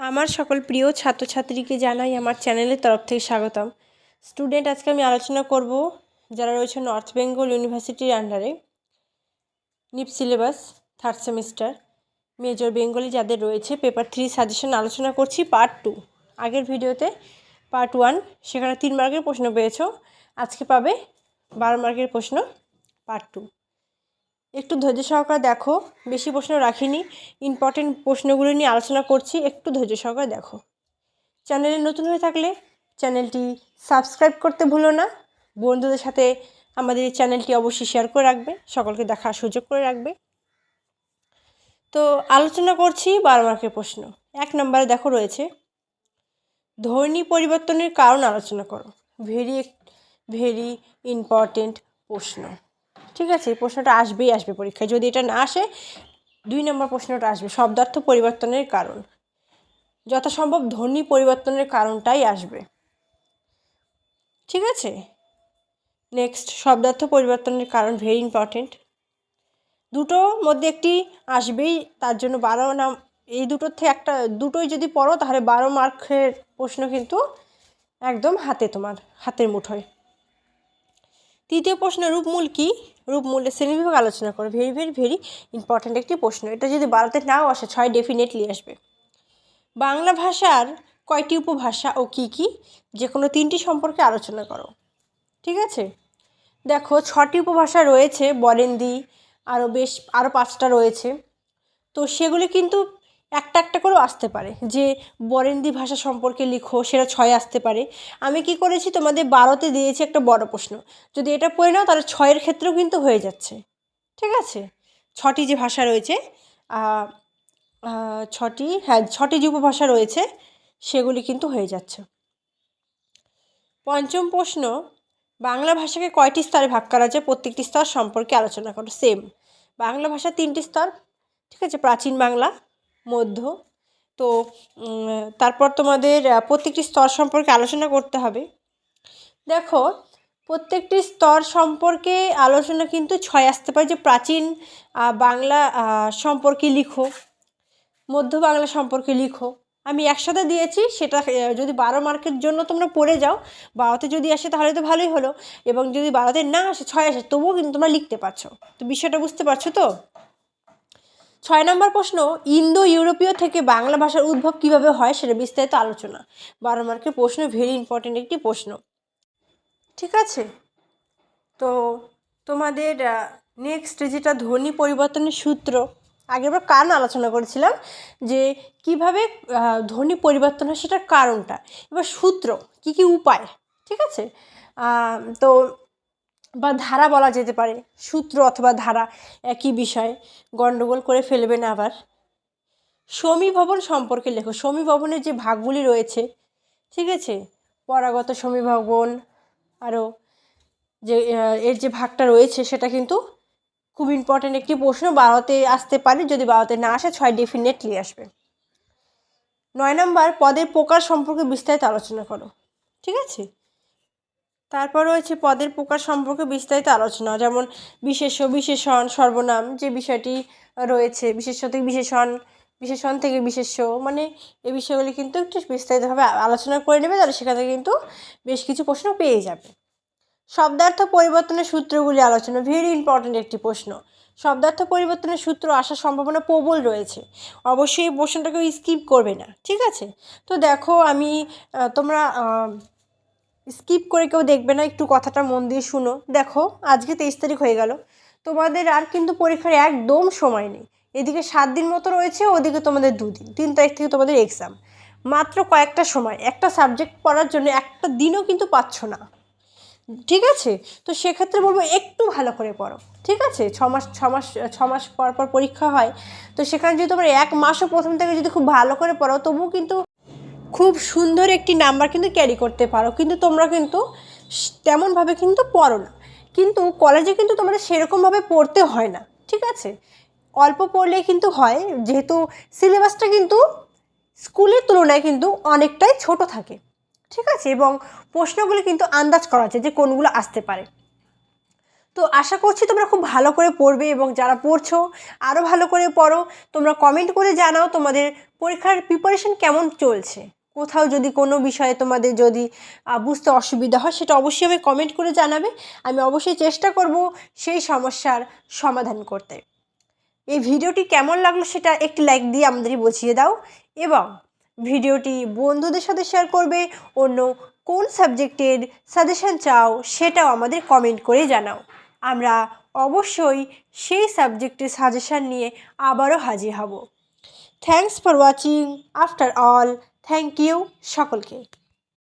আমার সকল প্রিয় ছাত্রছাত্রীকে জানাই আমার চ্যানেলের তরফ থেকে স্বাগতম। স্টুডেন্ট, আজকে আমি আলোচনা করব যারা রয়েছে নর্থ বেঙ্গল ইউনিভার্সিটির আন্ডারে NEP syllabus third semester major Bengali যাদের রয়েছে পেপার 3 সাজেশন আলোচনা করছি পার্ট 2। আগের ভিডিওতে পার্ট 1 সেখানে 3 মার্কের প্রশ্ন পেয়েছো, আজকে পাবে 12 মার্কের প্রশ্ন পার্ট 2। একটু ধৈর্য সহকারে দেখো, বেশি প্রশ্ন রাখিনি, ইম্পর্টেন্ট প্রশ্নগুলো নিয়ে আলোচনা করছি, একটু ধৈর্য সহকারে দেখো। চ্যানেলে নতুন হয়ে থাকলে চ্যানেলটি সাবস্ক্রাইব করতে ভুলো না, বন্ধুদের সাথে আমাদের এই চ্যানেলটি অবশ্যই শেয়ার করে রাখবে, সকলকে দেখার সুযোগ করে রাখবে। তো আলোচনা করছি 12 মার্কের প্রশ্ন। 1 নম্বরে দেখো রয়েছে ধ্বনি পরিবর্তনের কারণ আলোচনা করো। ভেরি ইম্পর্টেন্ট প্রশ্ন, ঠিক আছে? এই প্রশ্নটা আসবে পরীক্ষায়, যদি এটা না আসে 2 নম্বর প্রশ্নটা আসবে শব্দার্থ পরিবর্তনের কারণ। যথাসম্ভব ধ্বনি পরিবর্তনের কারণটাই আসবে, ঠিক আছে? নেক্সট, শব্দার্থ পরিবর্তনের কারণ ভেরি ইম্পর্টেন্ট। দুটোর মধ্যে একটি আসবেই, তার জন্য 12 নাম, এই দুটোর থেকে একটা দুটোই যদি পড়ো তাহলে 12 মার্কের প্রশ্ন কিন্তু একদম তোমার হাতের মুঠোয়। তৃতীয় প্রশ্ন, রূপমূল কি? রূপমূলের শ্রেণীবিভাগ আলোচনা করো। ভেরি ইম্পর্ট্যান্ট একটি প্রশ্ন। এটা যদি 12তে নাও আসে 6 ডেফিনেটলি আসবে। বাংলা ভাষার কয়টি উপভাষা ও কি কি? যে কোনো 3টি সম্পর্কে আলোচনা করো, ঠিক আছে? দেখো 6টি উপভাষা রয়েছে, বরেন্দ্রী আরও 5টা রয়েছে। তো সেগুলি কিন্তু একটা একটা করেও আসতে পারে, যে বরেন্দ্রী ভাষা সম্পর্কে লিখো, সেটা 6 আসতে পারে। আমি কি করেছি, তোমাদের 12তে দিয়েছি একটা বড় প্রশ্ন, যদি এটা পড়ে নাও তাহলে 6-এর ক্ষেত্রেও কিন্তু হয়ে যাচ্ছে, ঠিক আছে? 6টি যে ভাষা রয়েছে, 6টি যে উপভাষা রয়েছে সেগুলি কিন্তু হয়ে যাচ্ছে। পঞ্চম প্রশ্ন, বাংলা ভাষাকে কয়টি স্তরে ভাগ করা যায়? প্রত্যেকটি স্তর সম্পর্কে আলোচনা করো। সেম, বাংলা ভাষা 3টি স্তর, ঠিক আছে? প্রাচীন বাংলা, মধ্য, তো তারপর তোমাদের প্রত্যেকটি স্তর সম্পর্কে আলোচনা করতে হবে। দেখো প্রত্যেকটি স্তর সম্পর্কে আলোচনা কিন্তু 6 আসতে পারে, যে প্রাচীন বাংলা সম্পর্কে লিখো, মধ্য বাংলা সম্পর্কে লিখো। আমি একসাথে দিয়েছি, সেটা যদি 12 মার্কের জন্য তোমরা পড়ে যাও, 12তে যদি আসে তাহলে তো ভালোই হলো, এবং যদি 12তে না আসে 6 আসে তবুও কিন্তু তোমরা লিখতে পারছো। তো বিষয়টা বুঝতে পারছো তো? 6 নম্বর প্রশ্ন, ইন্দো ইউরোপীয় থেকে বাংলা ভাষার উদ্ভব কীভাবে হয় সেটা বিস্তারিত আলোচনা। 12 মার্কের প্রশ্ন, ভেরি ইম্পর্টেন্ট একটি প্রশ্ন, ঠিক আছে? তো তোমাদের নেক্সট যেটা ধ্বনি পরিবর্তনের সূত্র, আগেরবার কারণ আলোচনা করেছিলাম যে কিভাবে ধ্বনি পরিবর্তন হয় সেটার কারণটা, এবার সূত্র কি কি উপায়, ঠিক আছে? তো বা ধারা বলা যেতে পারে, সূত্র অথবা ধারা একই বিষয়, গণ্ডগোল করে ফেলবে না আবার। সমীভবন সম্পর্কে লেখো। সমীভবনের যে ভাগগুলি রয়েছে, ঠিক আছে, পরাগত সমীভবন, আরও যে এর যে ভাগটা রয়েছে সেটা কিন্তু খুব ইম্পর্ট্যান্ট একটি প্রশ্ন, 12তে আসতে পারে, যদি 12তে না আসে 6 ডেফিনেটলি আসবে। 9 নম্বর, পদের প্রকার সম্পর্কে বিস্তারিত আলোচনা করো, ঠিক আছে? তারপর রয়েছে পদের প্রকার সম্পর্কে বিস্তারিত আলোচনা, যেমন বিশেষ্য, বিশেষণ, সর্বনাম যে বিষয়টি রয়েছে, বিশেষ্য থেকে বিশেষণ, বিশেষণ থেকে বিশেষ্য, মানে এই বিষয়গুলি কিন্তু একটু বিস্তারিতভাবে আলোচনা করে নেবে, তাহলে সেখান থেকে কিন্তু বেশ কিছু প্রশ্ন পেয়ে যাবে। শব্দার্থ পরিবর্তনের সূত্রগুলি আলোচনা, ভেরি ইম্পর্ট্যান্ট একটি প্রশ্ন। শব্দার্থ পরিবর্তনের সূত্র আসার সম্ভাবনা প্রবল রয়েছে, অবশ্যই এই প্রশ্নটাকে স্কিপ করবে না, ঠিক আছে? তো দেখো আমি তোমরা স্কিপ করে কেউ দেখবে না, একটু কথাটা মন দিয়ে শুনো। দেখো আজকে 23 তারিখ হয়ে গেল, তোমাদের আর কিন্তু পরীক্ষার একদম সময় নেই। এদিকে 7 দিন মতো রয়েছে, ওদিকে তোমাদের 2 দিন, 3 তারিখ থেকে তোমাদের এক্সাম। মাত্র কয়েকটা সময়, একটা সাবজেক্ট পড়ার জন্য একটা দিনও কিন্তু পাচ্ছ না, ঠিক আছে? তো সেক্ষেত্রে বলবো একটু ভালো করে পড়ো, ঠিক আছে? 6 মাস পর পর পরীক্ষা হয়, তো সেখানে যদি তোমরা 1 মাসও প্রথম থেকে যদি খুব ভালো করে পড়ো তবুও কিন্তু খুব সুন্দর একটি নাম্বার কিন্তু ক্যারি করতে পারো। কিন্তু তোমরা কিন্তু তেমনভাবে কিন্তু পড়ো না, কিন্তু কলেজে কিন্তু তোমাদের সেরকমভাবে পড়তে হয় না, ঠিক আছে? অল্প পড়লে কিন্তু হয়, যেহেতু সিলেবাসটা কিন্তু স্কুলের তুলনায় কিন্তু অনেকটাই ছোট থাকে, ঠিক আছে? এবং প্রশ্নগুলি কিন্তু আন্দাজ করা যায় যে কোনগুলো আসতে পারে। তো আশা করছি তোমরা খুব ভালো করে পড়বে, এবং যারা পড়ছো আরও ভালো করে পড়ো। তোমরা কমেন্ট করে জানাও তোমাদের পরীক্ষার প্রিপারেশন কেমন চলছে। কোথাও যদি কোনো বিষয়ে তোমাদের যদি বুঝতে অসুবিধা হয়, সেটা অবশ্যই আমি কমেন্ট করে জানাবে। আমি অবশ্যই চেষ্টা করব সেই সমস্যার সমাধান করতে। এই ভিডিওটি কেমন লাগলো সেটা একটি লাইক দিয়ে আমাদের বুঝিয়ে দাও, এবং ভিডিওটি বন্ধুদের সাথে শেয়ার করবে। অন্য কোন সাবজেক্টের সাজেশন চাও সেটাও আমাদের কমেন্ট করে জানাও। আমরা অবশ্যই সেই সাবজেক্টের সাজেশন নিয়ে আবারও হাজির হব। Thanks for watching. After all, thank you সকলকে।